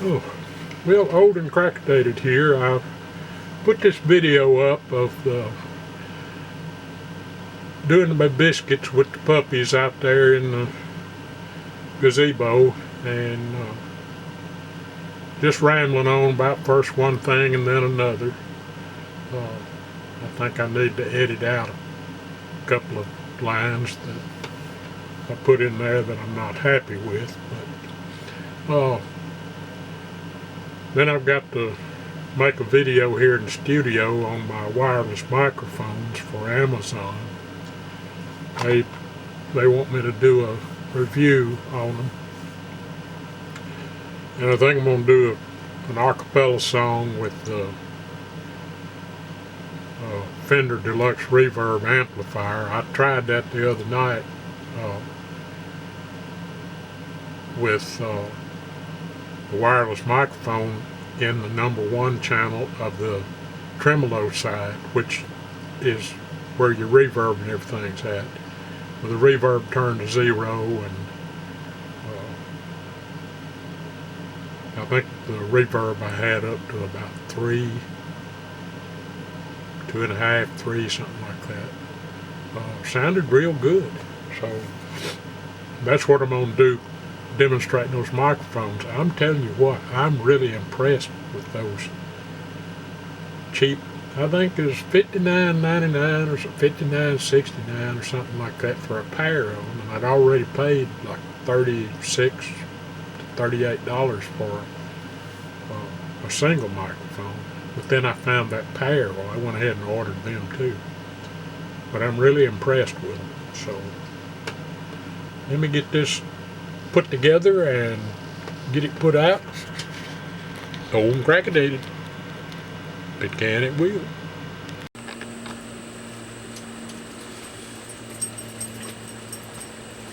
Oh, well, old and crackadated here. I put this video up of doing my biscuits with the puppies out there in the gazebo, and just rambling on about first one thing and then another. I think I need to edit out a couple of lines that I put in there that I'm not happy with, but then I've got to make a video here in the studio on my wireless microphones for Amazon. They want me to do a review on them, and I think I'm going to do an acapella song with the Fender Deluxe Reverb amplifier. I tried that the other night with the wireless microphone in the #1 channel of the tremolo side, which is where your reverb and everything's at. With the reverb turned to 0, and I think the reverb I had up to about 3, 2.5, 3, something like that. Sounded real good. So that's what I'm going to do, demonstrating those microphones. I'm telling you what, I'm really impressed with those cheap. I think it was $59.99 or $59.69 or something like that for a pair of them, and I'd already paid like $36 to $38 for a single microphone. But then I found that pair, well, I went ahead and ordered them too. But I'm really impressed with them. So let me get this put together and get it put out. Old and crackadated. It can, it will.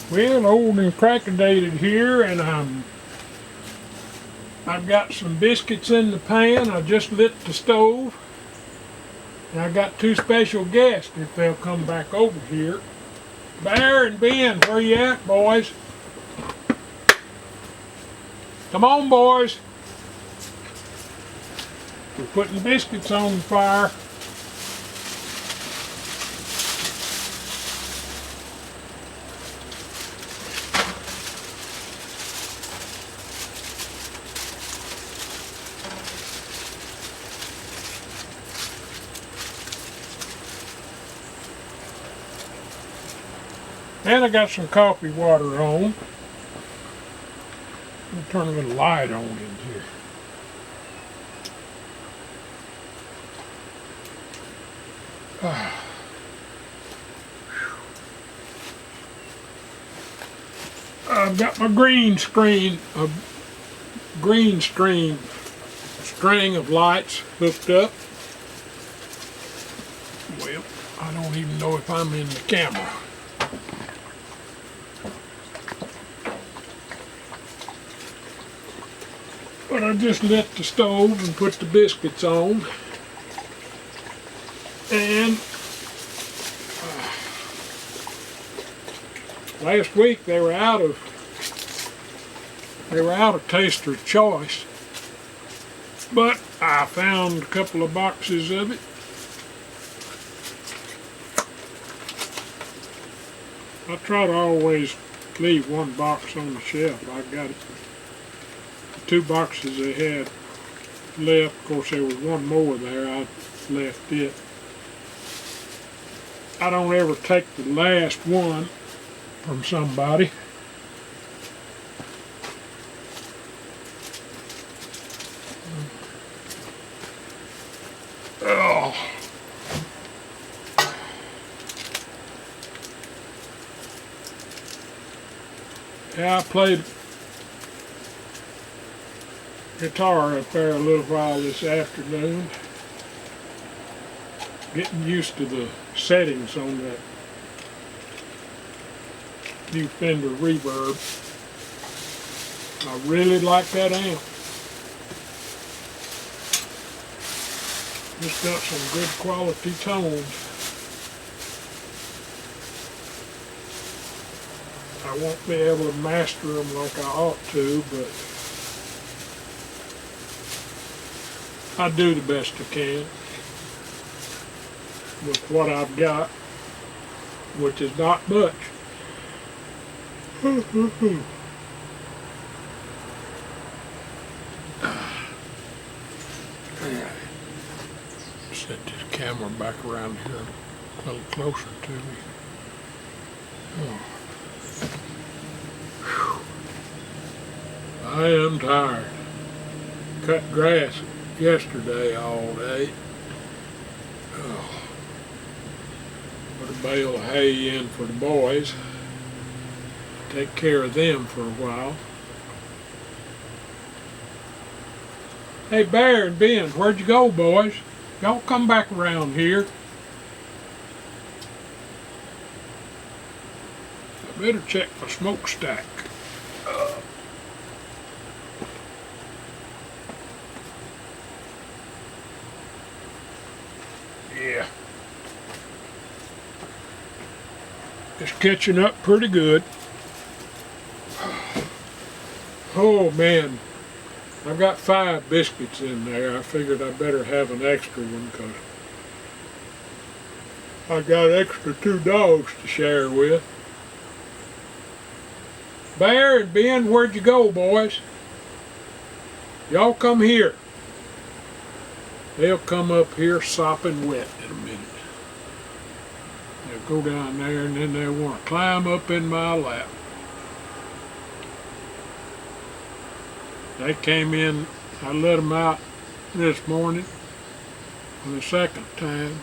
Well, old and crackadated here, and I've got some biscuits in the pan. I just lit the stove, and I got 2 special guests if they'll come back over here. Bear and Ben, where you at, boys? Come on, boys. We're putting biscuits on the fire. And I got some coffee water on. I'm going to turn a little light on in here. I've got my green string of lights hooked up. Well, I don't even know if I'm in the camera. But I just lit the stove and put the biscuits on. And last week they were out of taster's choice, but I found a couple of boxes of it. I try to always leave 1 box on the shelf. I got it. 2 boxes they had left. Of course, there was 1 more there. I left it. I don't ever take the last one from somebody. Oh. Yeah, I played guitar up there a little while this afternoon, getting used to the settings on that new Fender Reverb. I really like that amp. It's got some good quality tones. I won't be able to master them like I ought to, but I do the best I can with what I've got, which is not much. Set this camera back around here a little closer to me. Oh. I am tired. Cut grass yesterday all day. Oh. Put a bale of hay in for the boys. Take care of them for a while. Hey, Bear and Ben, where'd you go, boys? Y'all come back around here. I better check my smokestack. Yeah. It's catching up pretty good. Oh man, I've got 5 biscuits in there. I figured I better have an extra one because I got extra 2 dogs to share with. Bear and Ben, where'd you go, boys? Y'all come here. They'll come up here sopping wet in a minute. They'll go down there and then they'll want to climb up in my lap. They came in, I let them out this morning for the second time,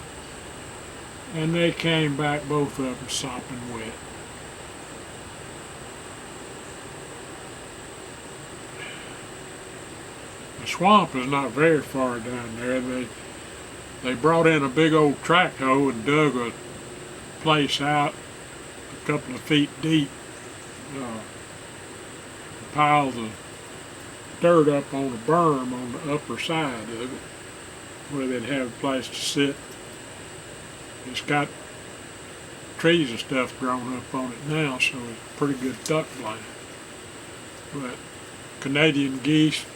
and they came back, both of them sopping wet. The swamp is not very far down there. They brought in a big old track hoe and dug a place out a couple of feet deep, piles of dirt up on a berm on the upper side of it where they'd have a place to sit. It's got trees and stuff grown up on it now, so it's a pretty good duck blind. But Canadian geese,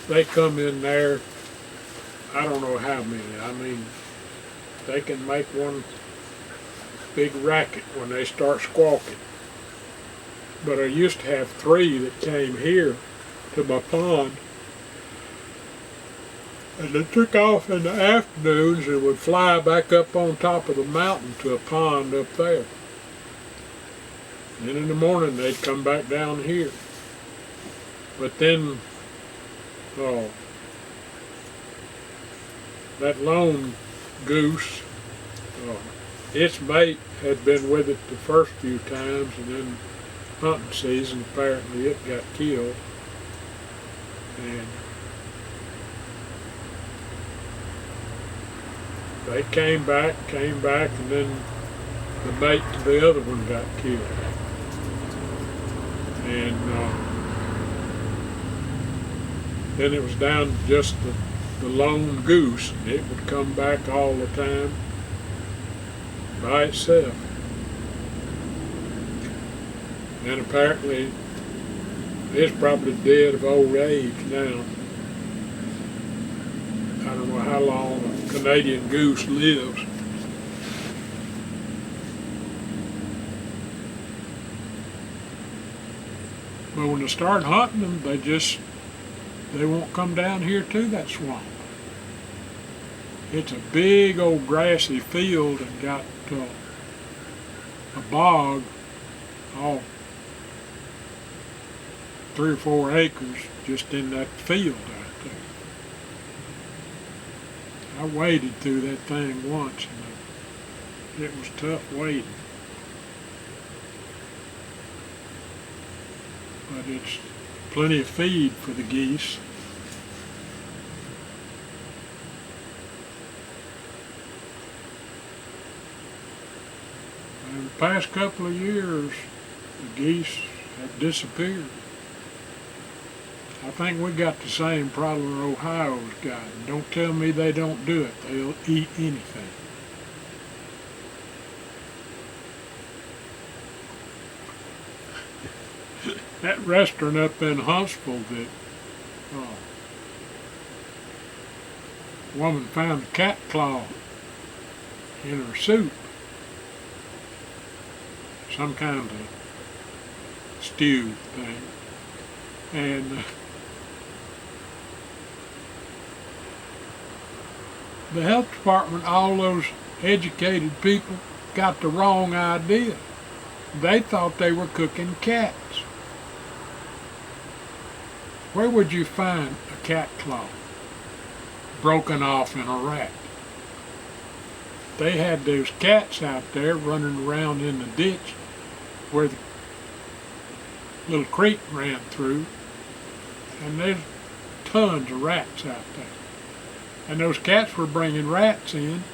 they come in there, I don't know how many. I mean, they can make one big racket when they start squawking. But I used to have 3 that came here to my pond, and they took off in the afternoons and would fly back up on top of the mountain to a pond up there. And then in the morning they'd come back down here. But then, that lone goose, its mate had been with it the first few times, and then hunting season apparently it got killed. And they came back, and then the mate to the other one got killed. And then it was down to just the lone goose, and it would come back all the time by itself. And apparently it's probably dead of old age now. I don't know how long a Canadian goose lives. But when they start hunting them, they won't come down here to that swamp. It's a big old grassy field and got a bog, all 3 or 4 acres just in that field out there. I waded through that thing once, and it was tough wading. But it's plenty of feed for the geese. In the past couple of years, the geese have disappeared. I think we got the same problem Ohio's got. And don't tell me they don't do it. They'll eat anything. That restaurant up in Huntsville that A woman found a cat claw in her soup. Some kind of stew thing. And the health department, all those educated people, got the wrong idea. They thought they were cooking cats. Where would you find a cat claw broken off in a rat? They had those cats out there running around in the ditch where the little creek ran through, and there's tons of rats out there. And those cats were bringing rats in,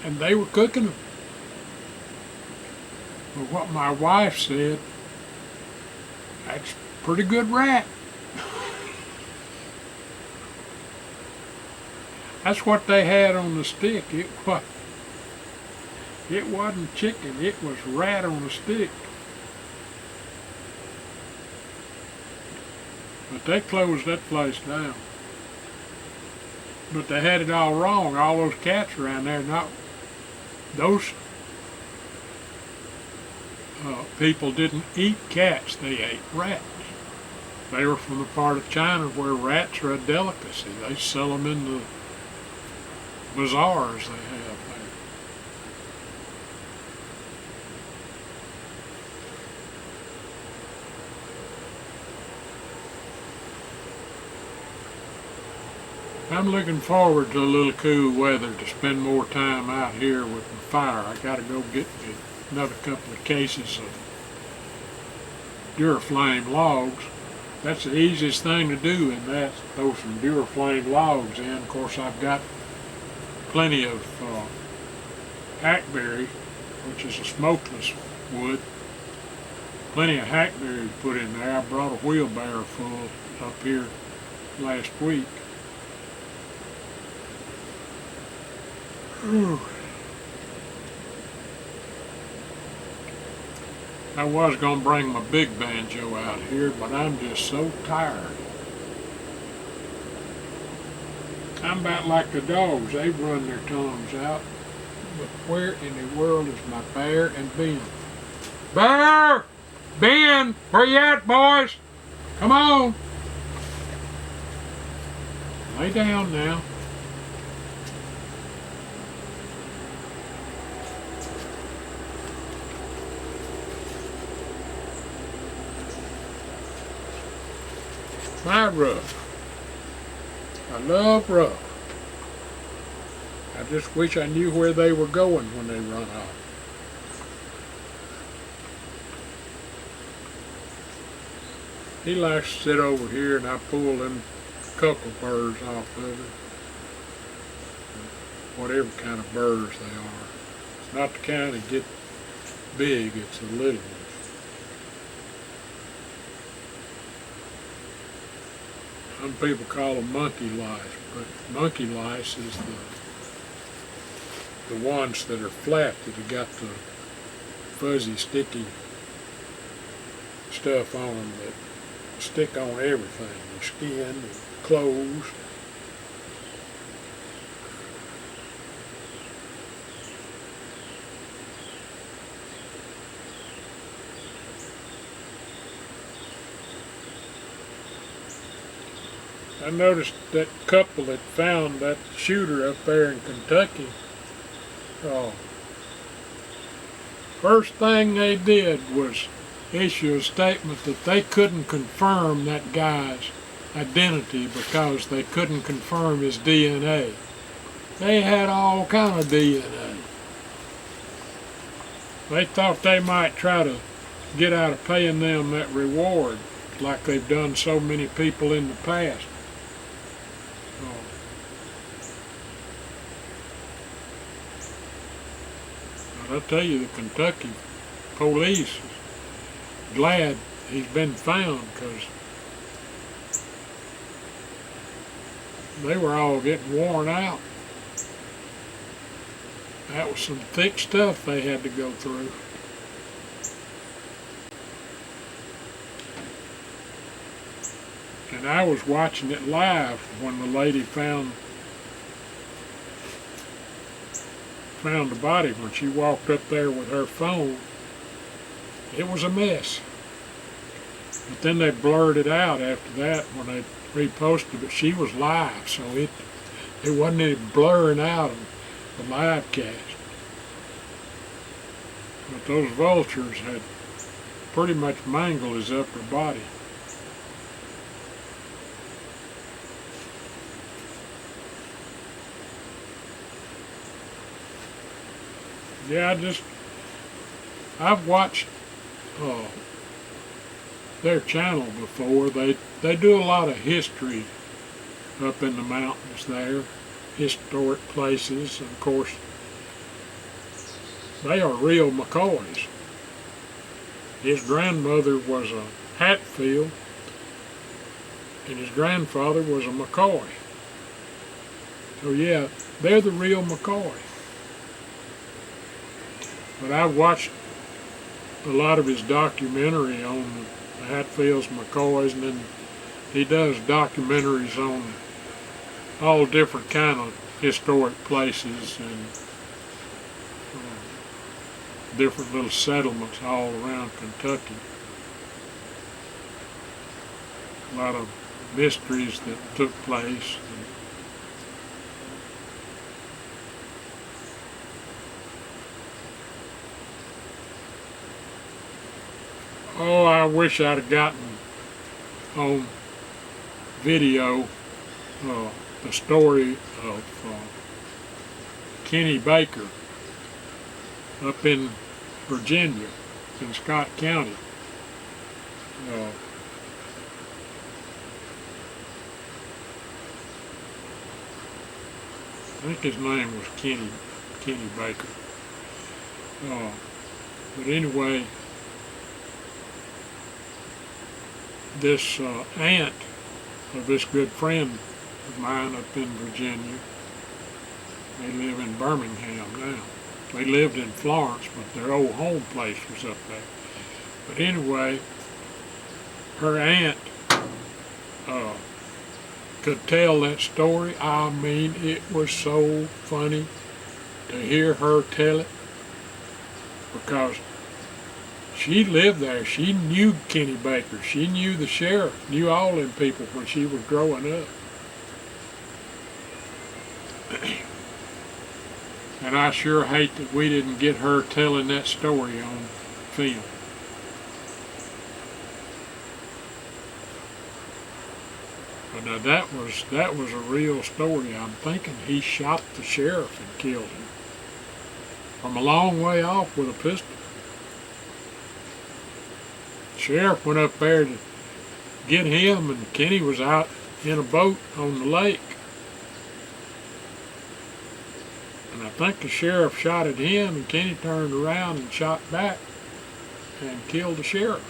and they were cooking them. But what my wife said, that's a pretty good rat. That's what they had on the stick. It wasn't chicken, it was rat on a stick. But they closed that place down. But they had it all wrong. All those cats around there, those people didn't eat cats, they ate rats. They were from the part of China where rats are a delicacy. They sell them in the bazaars they have there. I'm looking forward to a little cool weather to spend more time out here with my fire. I gotta go get me another couple of cases of Duraflame logs. That's the easiest thing to do, and that's throw some Duraflame logs in. Of course, I've got plenty of hackberry, which is a smokeless wood. Plenty of hackberry to put in there. I brought a wheelbarrow full up here last week. Whew. I was going to bring my big banjo out here, but I'm just so tired. I'm about like the dogs. They run their tongues out. But where in the world is my Bear and Ben? Bear! Ben! Where you at, boys? Come on! Lay down now. My rough. I love rough. I just wish I knew where they were going when they run off. He likes to sit over here and I pull them birds off of it. Whatever kind of birds they are. It's not the kind that get big, it's the little ones. Some people call them monkey lice, but monkey lice is the ones that are flat, that have got the fuzzy, sticky stuff on them that stick on everything, your skin, and clothes. I noticed that couple that found that shooter up there in Kentucky. First thing they did was issue a statement that they couldn't confirm that guy's identity because they couldn't confirm his DNA. They had all kind of DNA. They thought they might try to get out of paying them that reward like they've done so many people in the past. I'll tell you, the Kentucky police is glad he's been found, because they were all getting worn out. That was some thick stuff they had to go through. And I was watching it live when the lady found found the body, when she walked up there with her phone, it was a mess. But then they blurred it out after that when they reposted it. She was live, so it wasn't any blurring out of the live cast. But those vultures had pretty much mangled his upper body. Yeah, I've watched their channel before. They do a lot of history up in the mountains there, historic places, and of course they are real McCoys. His grandmother was a Hatfield, and his grandfather was a McCoy. So yeah, they're the real McCoy. But I've watched a lot of his documentary on the Hatfields, McCoys, and then he does documentaries on all different kind of historic places and different little settlements all around Kentucky. A lot of mysteries that took place. Oh, I wish I'd have gotten on video the story of Kenny Baker up in Virginia, in Scott County. I think his name was Kenny Baker. But anyway, this aunt of this good friend of mine up in Virginia, they live in Birmingham now. They lived in Florence, but their old home place was up there. But anyway, her aunt could tell that story. I mean, it was so funny to hear her tell it, because she lived there. She knew Kenny Baker. She knew the sheriff, knew all them people when she was growing up. And I sure hate that we didn't get her telling that story on film. But now that was a real story. I'm thinking he shot the sheriff and killed him from a long way off with a pistol. The sheriff went up there to get him, and Kenny was out in a boat on the lake. And I think the sheriff shot at him, and Kenny turned around and shot back and killed the sheriff.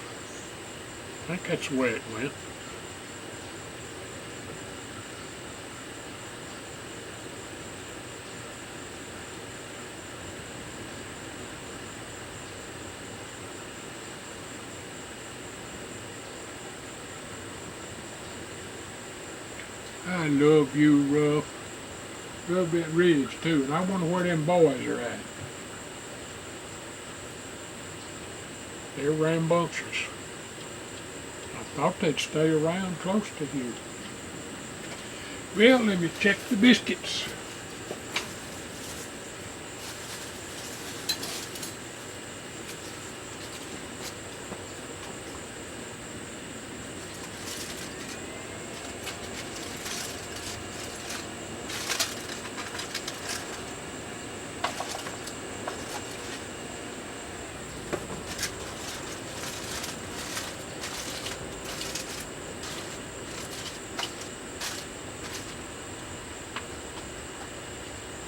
I think that's the way it went. I love you, Ruff. Love that ridge too, and I wonder where them boys are at. They're rambunctious. I thought they'd stay around close to here. Well, let me check the biscuits.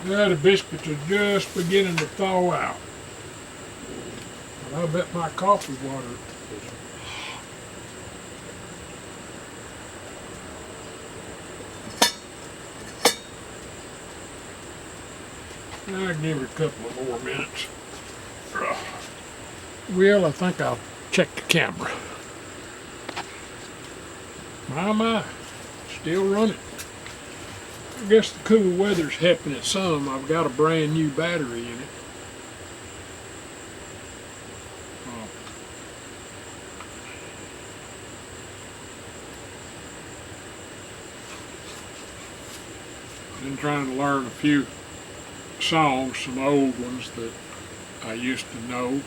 Yeah, the biscuits are just beginning to thaw out. But I bet my coffee water is. I'll give it a couple of more minutes. Well, I think I'll check the camera. My, still running. I guess the cool weather's helping it some. I've got a brand new battery in it. Been trying to learn a few songs, some old ones that I used to know.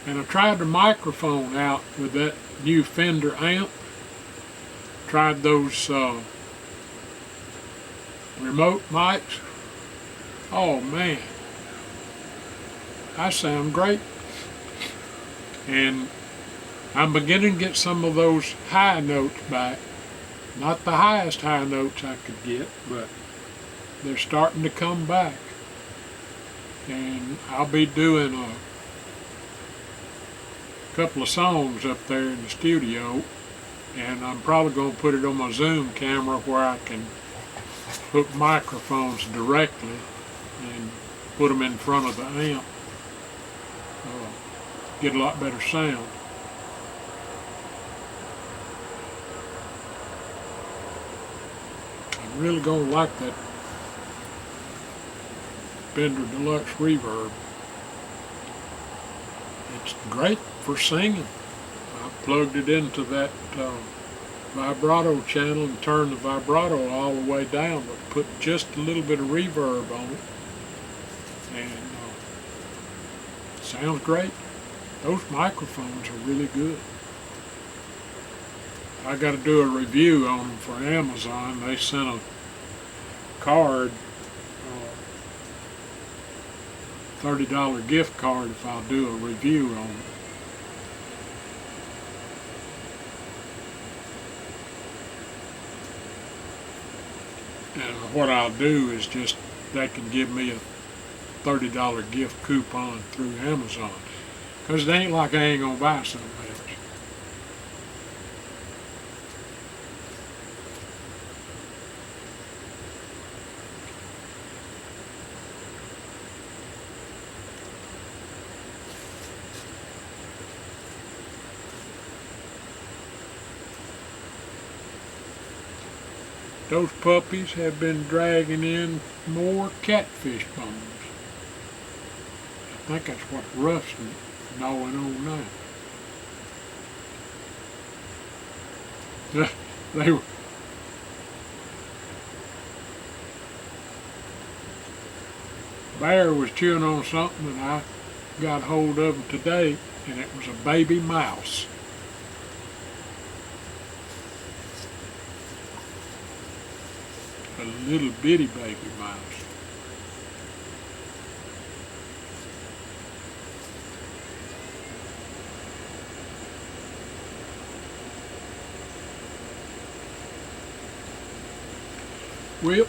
And I tried the microphone out with that new Fender amp. Tried those remote mics. Oh man, I sound great. And I'm beginning to get some of those high notes back. Not the highest high notes I could get, but they're starting to come back. And I'll be doing a couple of songs up there in the studio, and I'm probably going to put it on my Zoom camera where I can hook microphones directly and put them in front of the amp. Get a lot better sound. I'm really going to like that Fender Deluxe Reverb. It's great for singing. I plugged it into that vibrato channel and turned the vibrato all the way down, but put just a little bit of reverb on it, and sounds great. Those microphones are really good. I got to do a review on them for Amazon. They sent a card, $30 gift card if I'll do a review on it. And what I'll do is just, they can give me a $30 gift coupon through Amazon. Because it ain't like I ain't going to buy something else. Those puppies have been dragging in more catfish bones. I think that's what Ruff's gnawing on now. They were, Bear was chewing on something and I got hold of him today, and it was a baby mouse. A little bitty baby mouse. Well,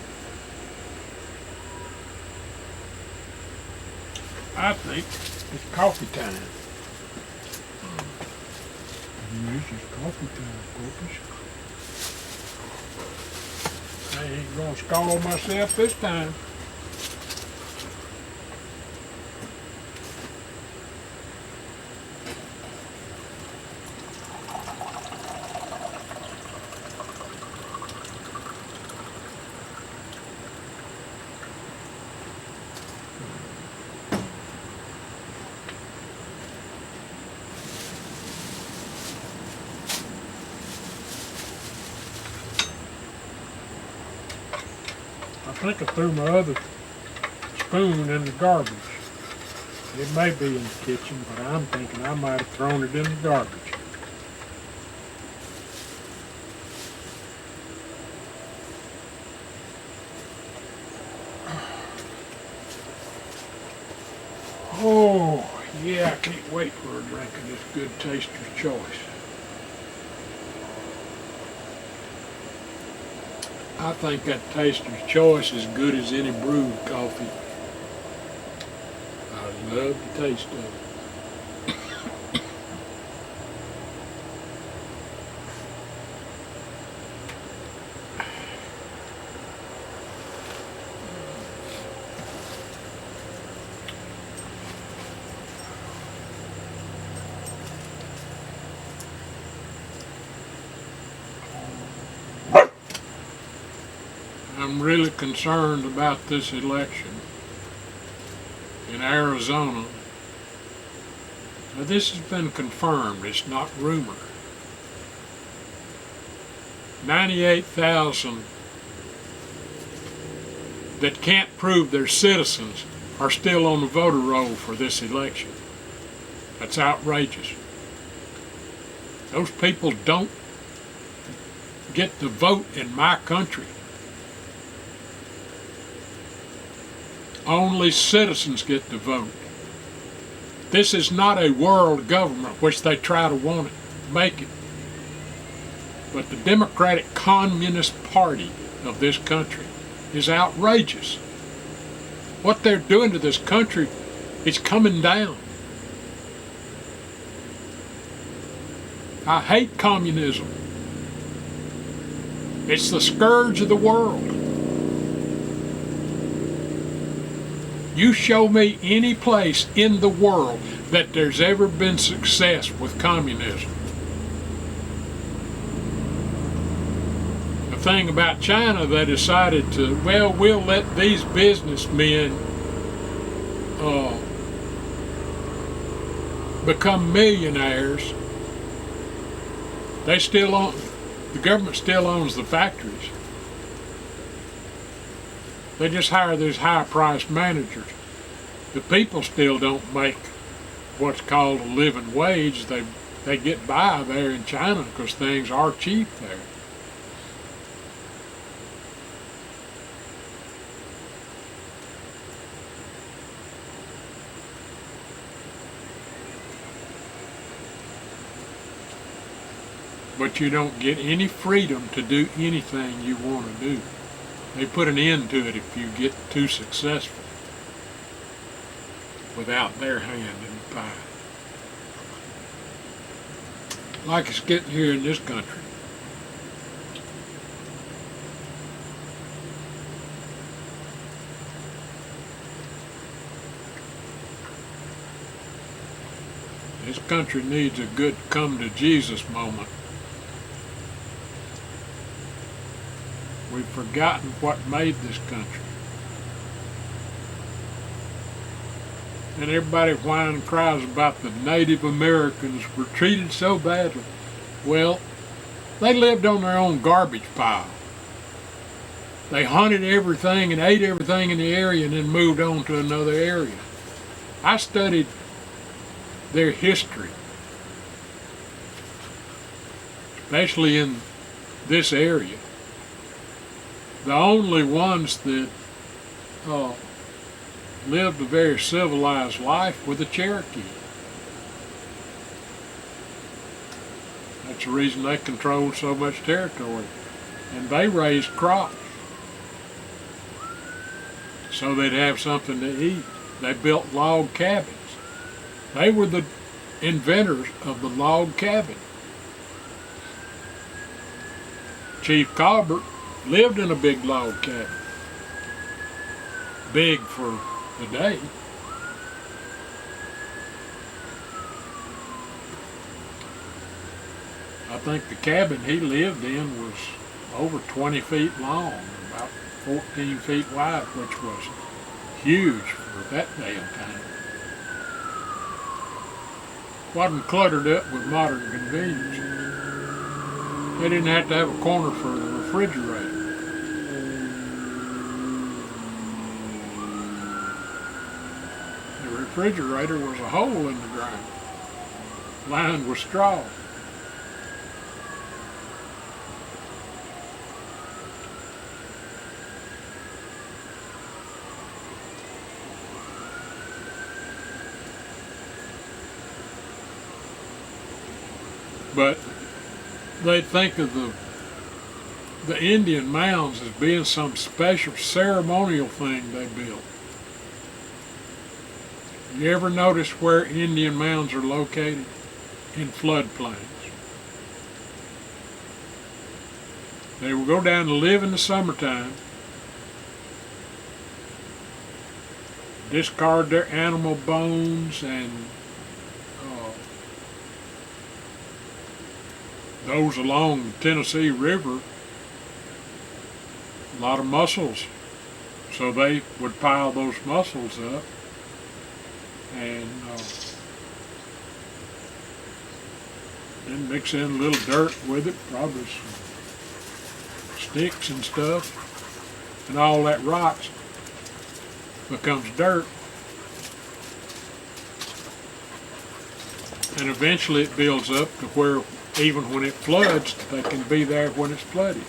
I think it's coffee time. This is coffee time, puppies. I ain't gonna scald myself this time. I think I threw my other spoon in the garbage. It may be in the kitchen, but I'm thinking I might have thrown it in the garbage. Oh, yeah, I can't wait for a drink of this good Taster's Choice. I think that Taster's Choice is good as any brewed coffee. I love the taste of it. I'm really concerned about this election in Arizona. Now, this has been confirmed, it's not rumor. 98,000 that can't prove they're citizens are still on the voter roll for this election. That's outrageous. Those people don't get to vote in my country. Only citizens get to vote. This is not a world government, which they try to want it, make it. But the Democratic Communist Party of this country is outrageous. What they're doing to this country is coming down. I hate communism. It's the scourge of the world. You show me any place in the world that there's ever been success with communism. The thing about China, they decided to, well, we'll let these businessmen become millionaires. They still own, the government still owns the factories. They just hire these high-priced managers. The people still don't make what's called a living wage. They get by there in China because things are cheap there. But you don't get any freedom to do anything you want to do. They put an end to it if you get too successful without their hand in the pie. Like it's getting here in this country. This country needs a good come to Jesus moment. We've forgotten what made this country. And everybody whines and cries about the Native Americans were treated so badly. Well, they lived on their own garbage pile. They hunted everything and ate everything in the area and then moved on to another area. I studied their history, especially in this area. The only ones that lived a very civilized life were the Cherokee. That's the reason they controlled so much territory. And they raised crops so they'd have something to eat. They built log cabins. They were the inventors of the log cabin. Chief Colbert lived in a big log cabin. Big for the day. I think the cabin he lived in was over 20 feet long, about 14 feet wide, which was huge for that day and time. Wasn't cluttered up with modern conveniences. They didn't have to have a corner for the refrigerator. The refrigerator was a hole in the ground, lined with straw. But they think of the Indian mounds as being some special ceremonial thing they built. You ever notice where Indian mounds are located? In floodplains. They will go down to live in the summertime, discard their animal bones and those along the Tennessee River a lot of mussels. So they would pile those mussels up and then mix in a little dirt with it, probably some sticks and stuff, and all that rots becomes dirt. And eventually it builds up to where even when it floods, they can be there when it's flooded.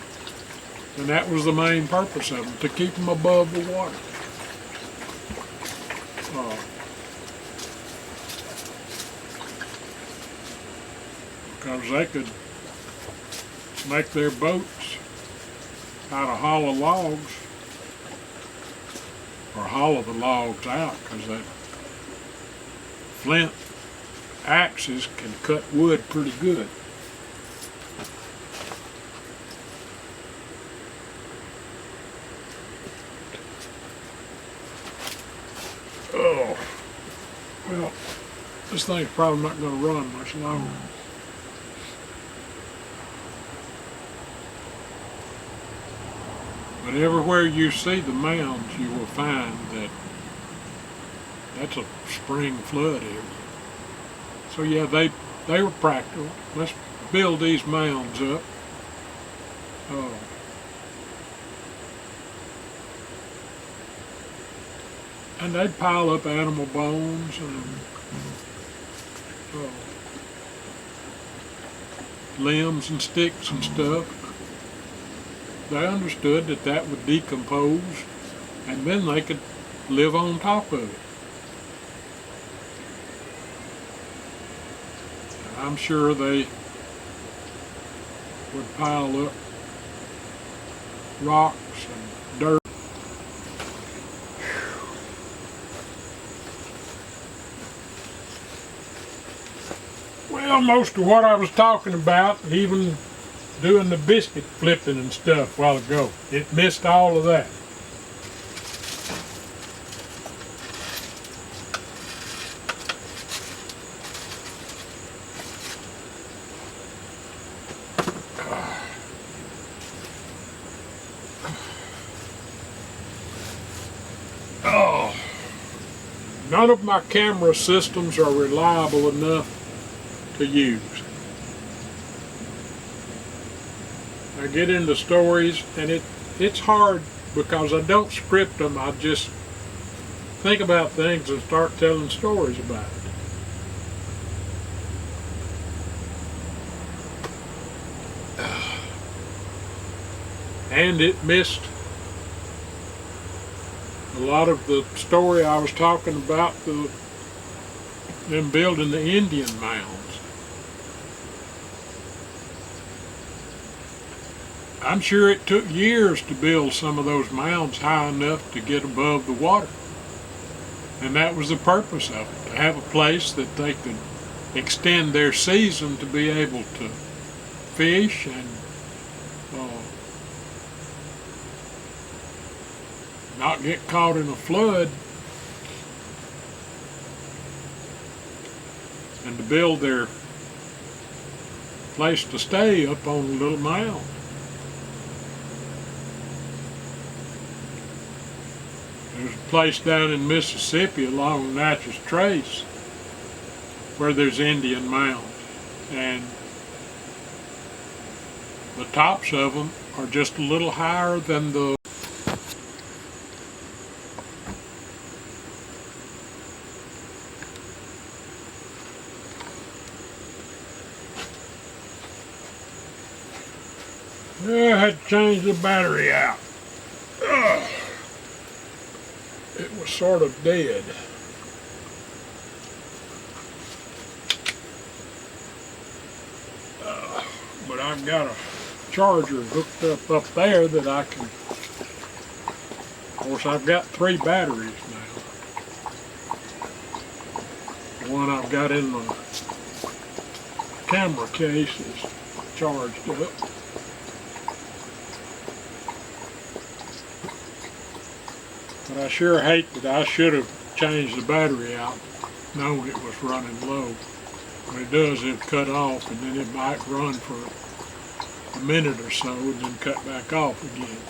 And that was the main purpose of them, to keep them above the water. Because they could make their boats out of hollow logs, or hollow the logs out, because that flint axes can cut wood pretty good. Oh, well, this thing's probably not going to run much longer. But everywhere you see the mounds, you will find that that's a spring flood area. So yeah, they were practical. Let's build these mounds up. And they'd pile up animal bones and limbs and sticks and stuff. They understood that that would decompose, and then they could live on top of it. And I'm sure they would pile up rocks and dirt. Well, most of what I was talking about, even doing the biscuit flipping and stuff a while ago, it missed all of that. None of my camera systems are reliable enough to use. I get into stories and it's hard because I don't script them. I just think about things and start telling stories about it. And it missed a lot of the story I was talking about, them building the Indian mounds. I'm sure it took years to build some of those mounds high enough to get above the water. And that was the purpose of it, to have a place that they could extend their season to be able to fish and not get caught in a flood, and to build their place to stay up on a little mound. There's a place down in Mississippi along Natchez Trace where there's Indian mounds, and the tops of them are just a little higher than the I had to change the battery out. It was sort of dead. But I've got a charger hooked up there that I can, of course I've got 3 batteries now. The one I've got in the camera case is charged up. But I sure hate that I should have changed the battery out, knowing it was running low. When it does, it'll cut off, and then it might run for a minute or so, and then cut back off again.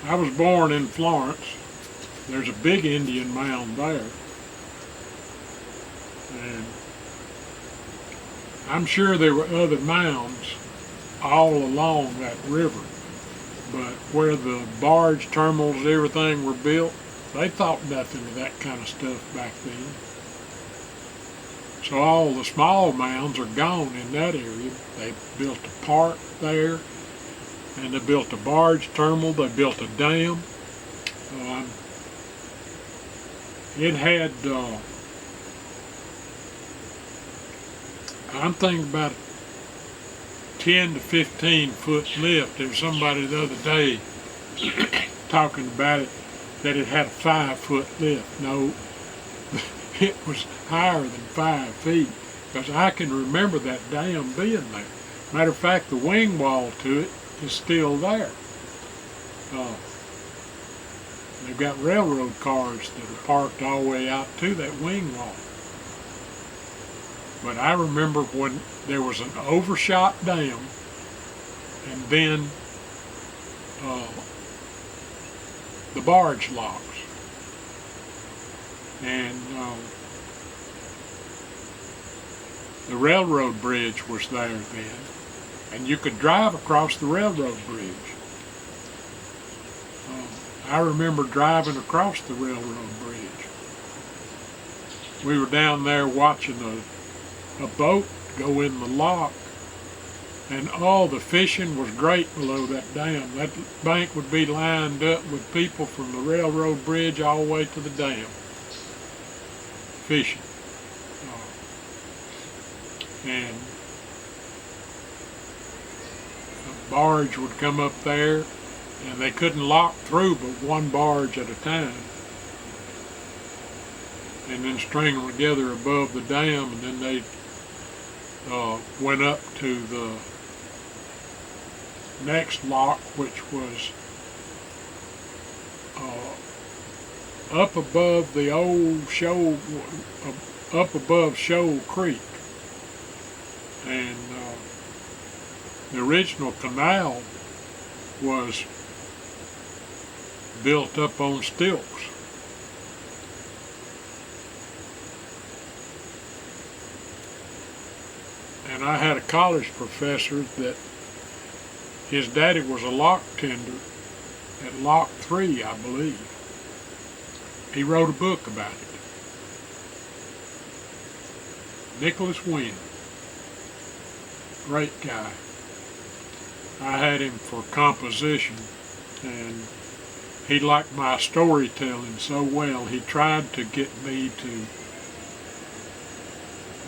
I was born in Florence. There's a big Indian mound there. And I'm sure there were other mounds all along that river. But where the barge terminals and everything were built, they thought nothing of that kind of stuff back then. So all the small mounds are gone in that area. They built a park there, and they built a barge terminal, they built a dam. It had, I'm thinking about a 10 to 15 foot lift. There was somebody the other day talking about it, that it had a 5 foot lift. No, it was higher than 5 feet, because I can remember that dam being there. Matter of fact, the wing wall to it is still there. They've got railroad cars that are parked all the way out to that wing wall. But I remember when there was an overshot dam, and then the barge locks. And the railroad bridge was there then, and you could drive across the railroad bridge. I remember driving across the railroad bridge. We were down there watching a boat go in the lock, and all the fishing was great below that dam. That bank would be lined up with people from the railroad bridge all the way to the dam fishing. And a barge would come up there, and they couldn't lock through but one barge at a time, and then string them together above the dam, and then they went up to the next lock, which was up above the old Shoal, up above Shoal Creek. And the original canal was built up on stilts. And I had a college professor that his daddy was a lock tender at Lock 3, I believe. He wrote a book about it. Nicholas Wynn. Great guy. I had him for composition, and he liked my storytelling so well, he tried to get me to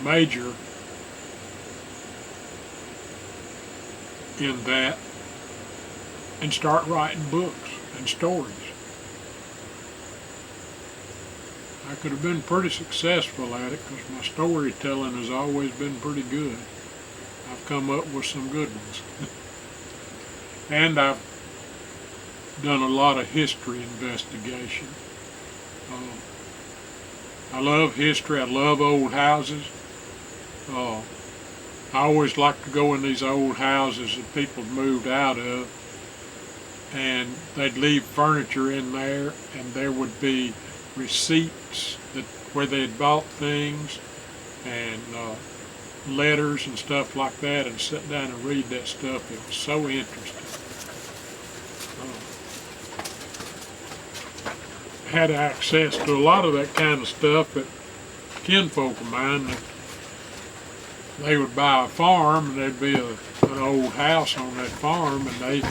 major in that and start writing books and stories. I could have been pretty successful at it because my storytelling has always been pretty good. I've come up with some good ones. And I've done a lot of history investigation. I love history. I love old houses. I always like to go in these old houses that people moved out of, and they'd leave furniture in there, and there would be receipts that where they had bought things, and letters and stuff like that, and sit down and read that stuff. It was so interesting. Had access to a lot of that kind of stuff at kinfolk of mine. They would buy a farm, and there'd be an old house on that farm, and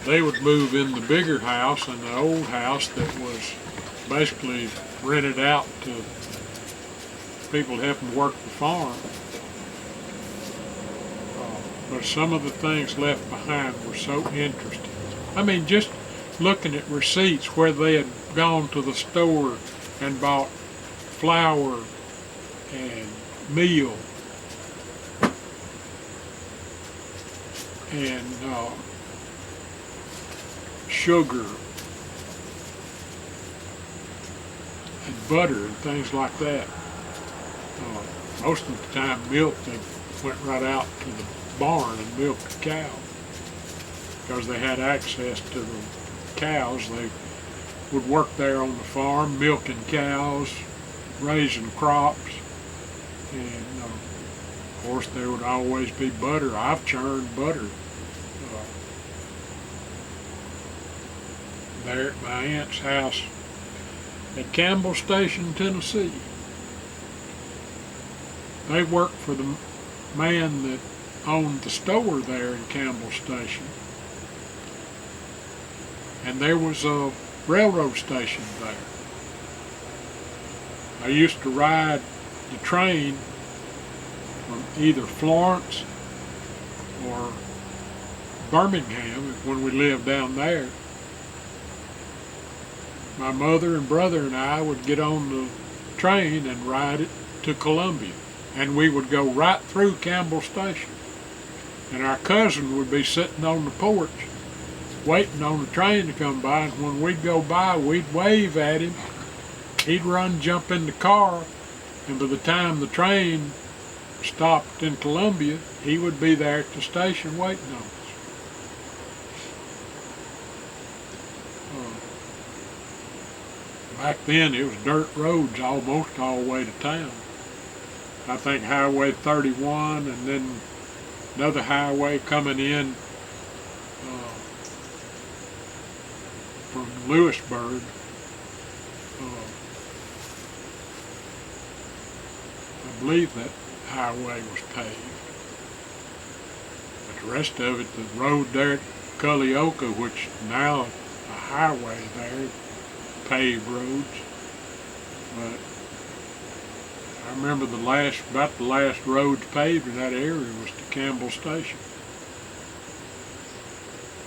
they would move in the bigger house, and the old house that was basically rented out to people to help them work the farm. But some of the things left behind were so interesting. I mean, just looking at receipts where they had gone to the store and bought flour and meal and sugar and butter and things like that. Most of the time milk, they went right out to the barn and milked the cow because they had access to the cows. They would work there on the farm, milking cows, raising crops, and of course there would always be butter. I've churned butter there at my aunt's house at Campbell Station, Tennessee. They worked for the man that owned the store there in Campbell Station. And there was a railroad station there. I used to ride the train from either Florence or Birmingham when we lived down there. My mother and brother and I would get on the train and ride it to Columbia. And we would go right through Campbell Station. And our cousin would be sitting on the porch waiting on the train to come by, and when we'd go by, we'd wave at him. He'd run, jump in the car, and by the time the train stopped in Columbia, he would be there at the station waiting on us. Back then, it was dirt roads almost all the way to town. I think Highway 31, and then another highway coming in from Lewisburg. I believe that highway was paved. But the rest of it, the road there at Cullioca, which now a highway there, paved roads. But I remember about the last roads paved in that area was to Campbell Station.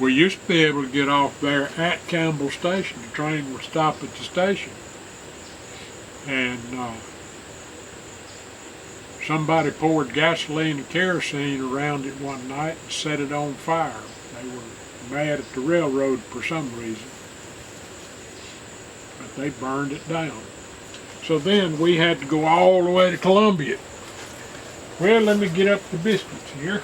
We used to be able to get off there at Campbell Station. The train would stop at the station. And somebody poured gasoline and kerosene around it one night and set it on fire. They were mad at the railroad for some reason. But they burned it down. So then we had to go all the way to Columbia. Well, let me get up the biscuits here.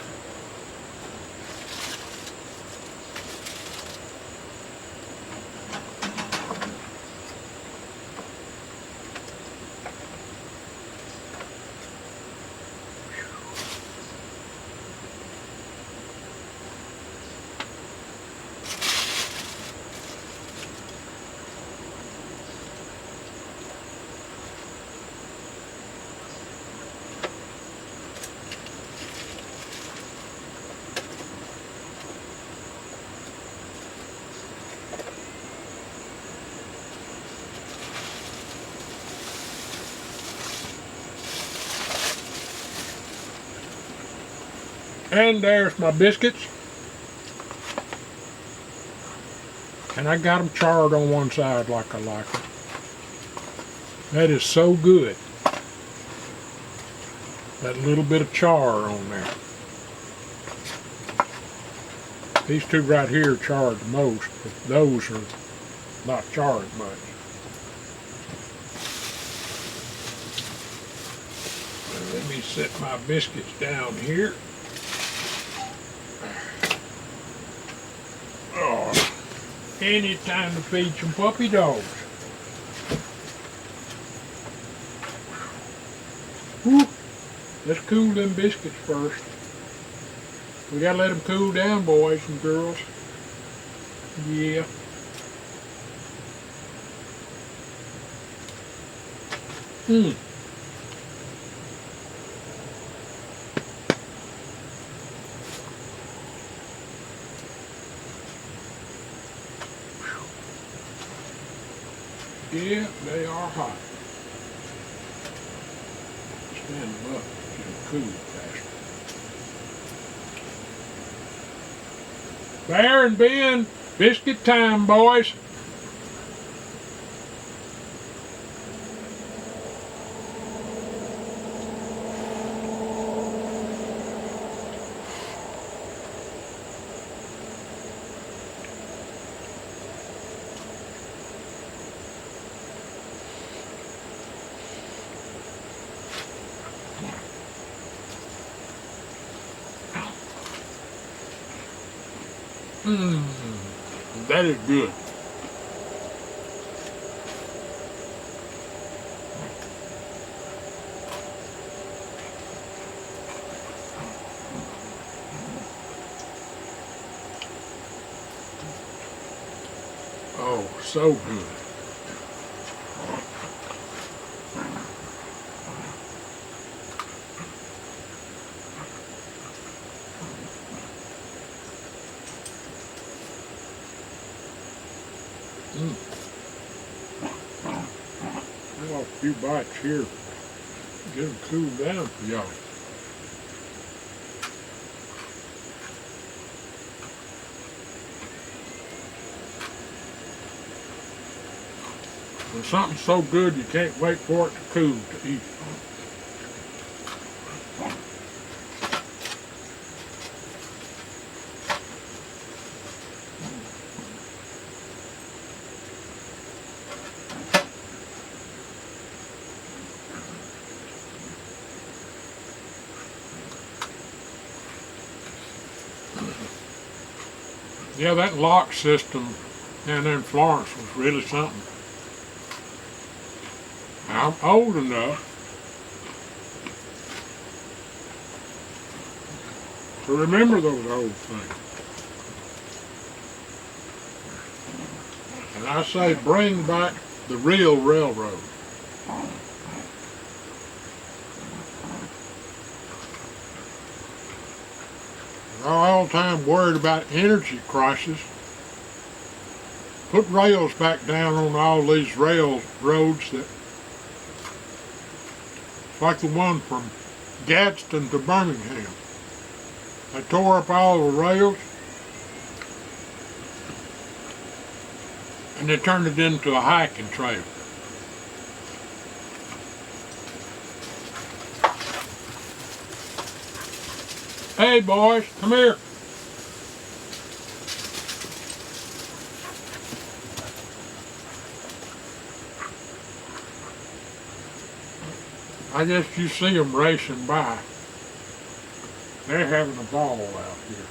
And there's my biscuits. And I got them charred on one side like I like them. That is so good. That little bit of char on there. These two right here are charred the most, but those are not charred much. Let me set my biscuits down here. Oh, any time to feed some puppy dogs. Whew. Let's cool them biscuits first. We gotta let them cool down, boys and girls. Yeah. Yeah, they are hot. Stand them up to cool faster. Bear and Ben, biscuit time, boys. That is good. Oh, so good. I'll a few bites here. Get them cooled down for y'all. When something's so good you can't wait for it to cool to eat. Yeah, that lock system down there in Florence was really something. I'm old enough to remember those old things. And I say bring back the real railroad. We're all the time worried about energy crisis. Put rails back down on all these railroads that, like the one from Gadsden to Birmingham. They tore up all the rails and they turned it into a hiking trail. Hey boys, come here. I guess you see them racing by. They're having a ball out here.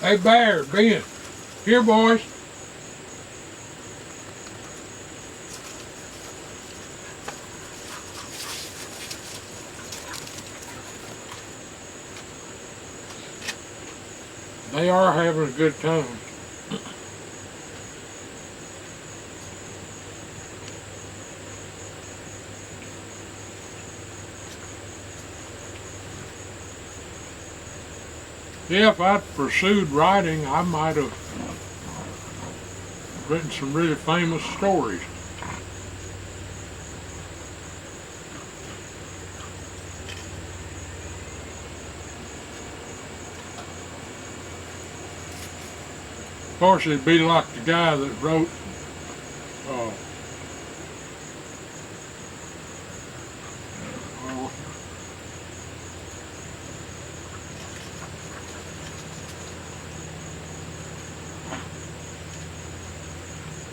Hey Bear, Ben, here boys. They are having a good time. Yeah, if I'd pursued writing, I might have written some really famous stories. Of course, it'd be like the guy that wrote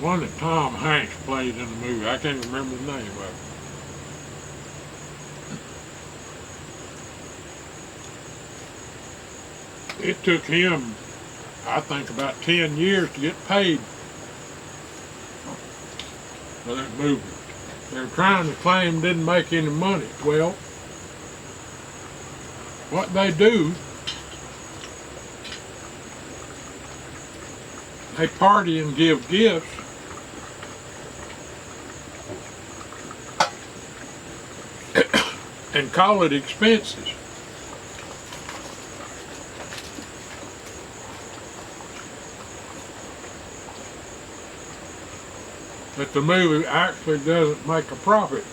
one that Tom Hanks played in the movie. I can't remember the name of it. It took him, I think, about 10 years to get paid for that movie. They were trying to claim didn't make any money. Well, what they do, they party and give gifts. And call it expenses. But the movie actually doesn't make a profit.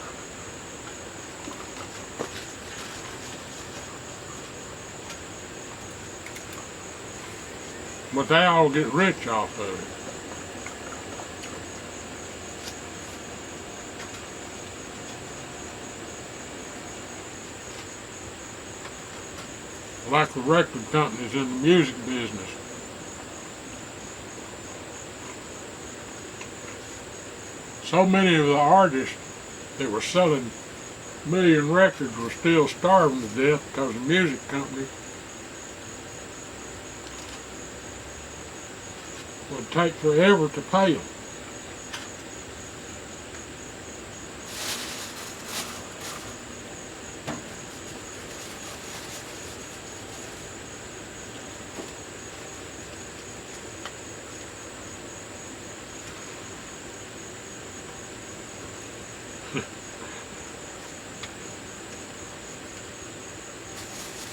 But they all get rich off of it. Like the record companies in the music business. So many of the artists that were selling million records were still starving to death because the music company would take forever to pay them.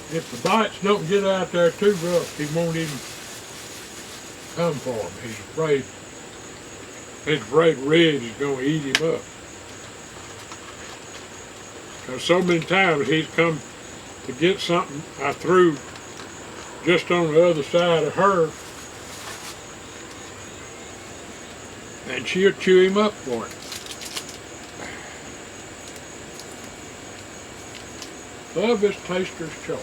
If the bites don't get out there too rough, he won't even come for him. He's afraid Red is going to eat him up. Because so many times he's come to get something I threw just on the other side of her, and she'll chew him up for it. Love is taster's choice.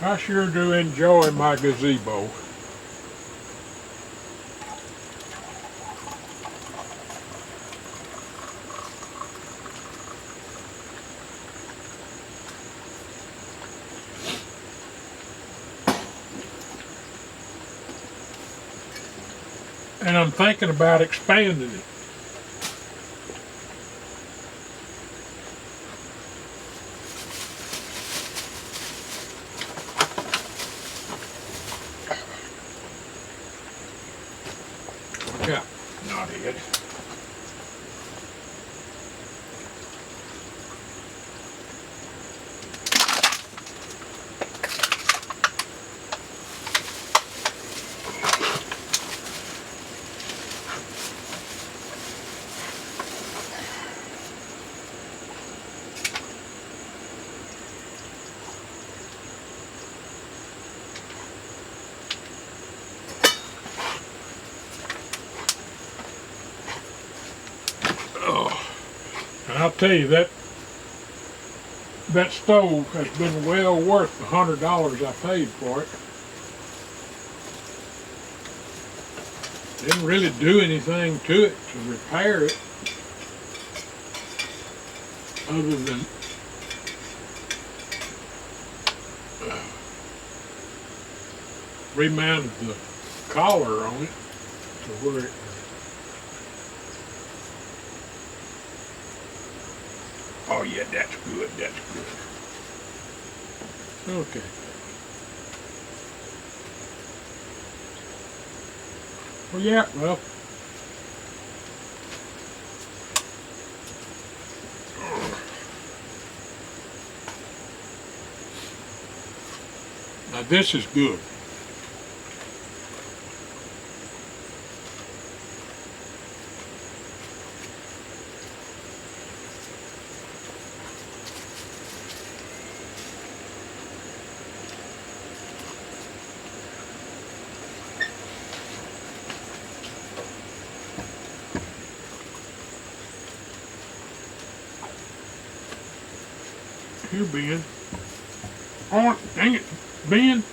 I sure do enjoy my gazebo. And I'm thinking about expanding it. Yeah, not it. I'll tell you that stove has been well worth the $100 I paid for it. Didn't really do anything to it to repair it, other than remounted the collar on it to where it. Oh yeah, that's good, that's good. Okay. Well, yeah, well. Now this is good. Here, Ben. Oh, dang it, Ben.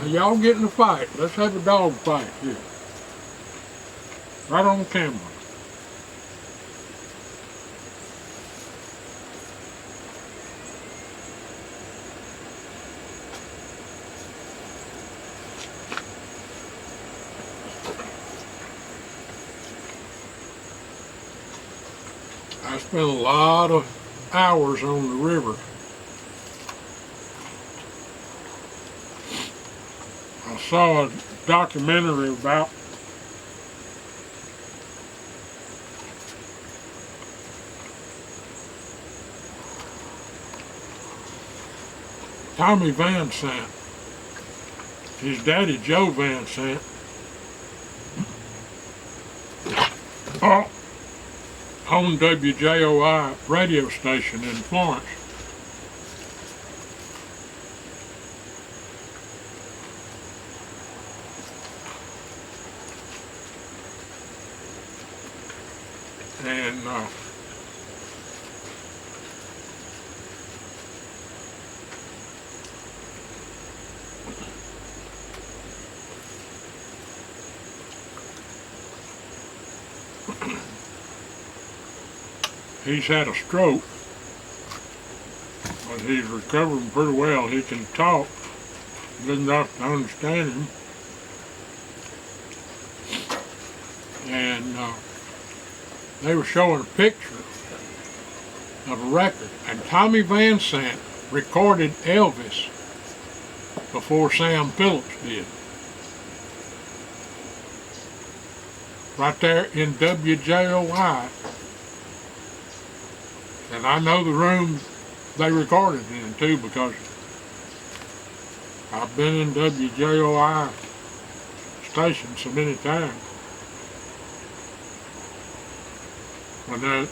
Now y'all get in a fight. Let's have a dog fight here. Right on camera. I spent a lot of hours on the river. I saw a documentary about Tommy Van Sant. His daddy, Joe Van Sant, owned WJOI radio station in Florence. And he's had a stroke, but he's recovering pretty well. He can talk, good enough to understand him. And they were showing a picture of a record, and Tommy Van Sant recorded Elvis before Sam Phillips did. Right there in WJOI. And I know the room they recorded in too, because I've been in WJOI station so many times. When I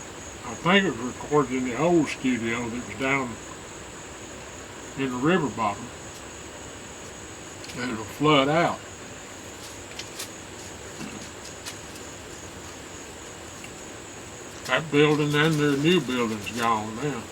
think it was recorded in the old studio that was down in the river bottom, and it'll flood out. That building and their new building's gone now.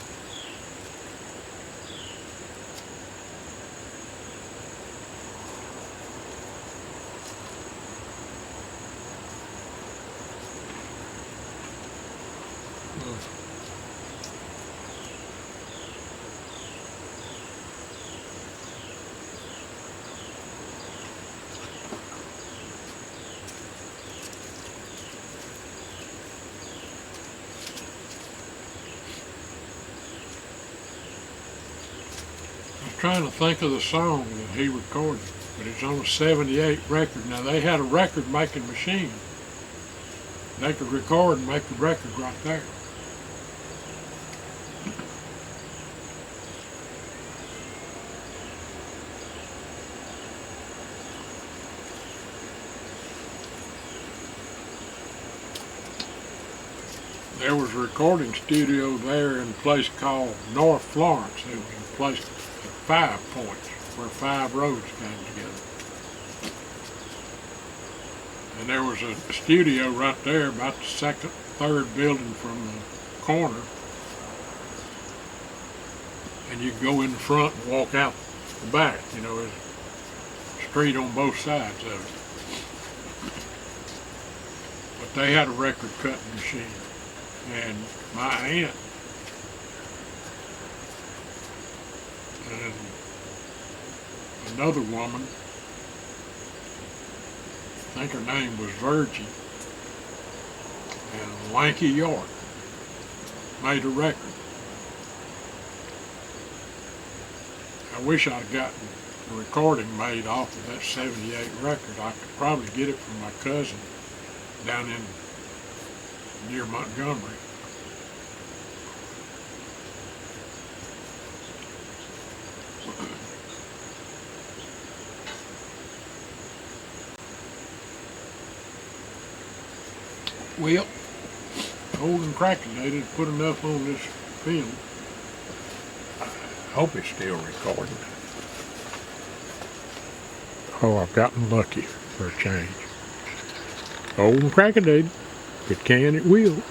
Trying to think of the song that he recorded, but it's on a 78 record. Now they had a record making machine. They could record and make a record right there. There was a recording studio there in a place called North Florence. It was a place at 5 points where 5 roads came together. And there was a studio right there, about the second, third building from the corner. And you could go in the front and walk out the back. You know, there's a street on both sides of it. But they had a record cutting machine. And my aunt and another woman, I think her name was Virgie, and Lanky York, made a record. I wish I'd gotten a recording made off of that 78 record. I could probably get it from my cousin down in near Montgomery. Well, old and crackadated put enough on this film. I hope it's still recording. Oh, I've gotten lucky for a change. Old and crackadated. If it can, it will.